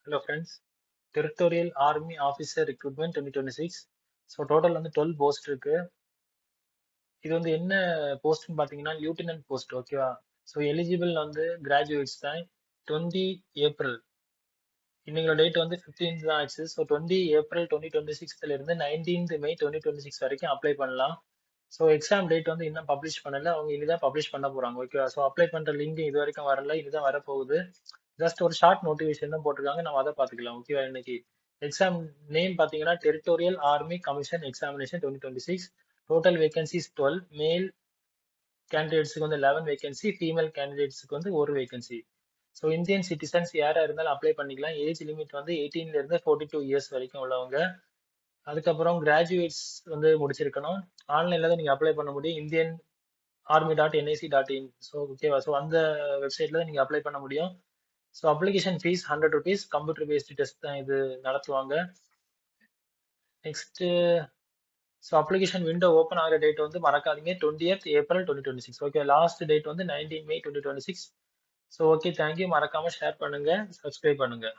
Hello friends, Territorial Army Officer Recruitment 2026. So total வந்து 12 post இருக்கு. இது வந்து என்ன போஸ்ட்னு பார்த்தீங்கன்னா lieutenant போஸ்ட், ஓகேவா? ஸோ எலிஜிபிள் வந்து கிராஜுவேட்ஸ் தான். 20 ஏப்ரல், இன்னைக்கு டேட் வந்து 15th தான் ஆச்சு. ஸோ 20 ஏப்ரல் 2026 இருந்து 19th மே 2026 வரைக்கும் அப்ளை பண்ணலாம். ஸோ எக்ஸாம் டேட் வந்து இன்னும் பப்ளிஷ் பண்ணல, அவங்க இனிதான் பப்ளிஷ் பண்ண போறாங்க, ஓகேவா? ஸோ அப்ளை பண்ற லிங்க் இது வரைக்கும் வரல, இனிதான் வரப்போகுது. ஜஸ்ட் ஒரு ஷார்ட் நோட்டிஃபிகேஷன் தான் போட்டிருக்காங்க, நம்ம அதை பார்த்துக்கலாம், ஓகேவா? இன்னைக்கு எக்ஸாம் நேம் பார்த்தீங்கன்னா territorial army commission examination 2026. Total vacancies 12. மேல் கேண்டிடேட்ஸுக்கு வந்து 11 வேகன்சி, ஃபீமேல் கேண்டிடேட்ஸுக்கு வந்து ஒரு வேகன்சி. ஸோ இந்தியன் சிட்டிசன்ஸ் யாரா இருந்தாலும் அப்ளை பண்ணிக்கலாம். ஏஜ் லிமிட் வந்து 18ல இருந்து 42 இயர்ஸ் வரைக்கும் உள்ளவங்க. அதுக்கப்புறம் கிராஜுவேட்ஸ் வந்து முடிச்சிருக்கணும். ஆன்லைன்ல தான் நீங்க அப்ளை பண்ண முடியும். Indian army.nic.in. ஸோ ஓகேவா? ஸோ அந்த வெப்சைட்ல தான் நீங்க அப்ளை பண்ண முடியும். So application fees ₹100. Computer based test தான் இது நடத்துவாங்க. Next, so application window open ஆகிற டேட் வந்து மறக்காதீங்க, 20th April 2026. Okay, last date வந்து 19 மே 2026. So okay, thank you. மறக்காம ஷேர் பண்ணுங்க, சப்ஸ்கிரைப் பண்ணுங்க.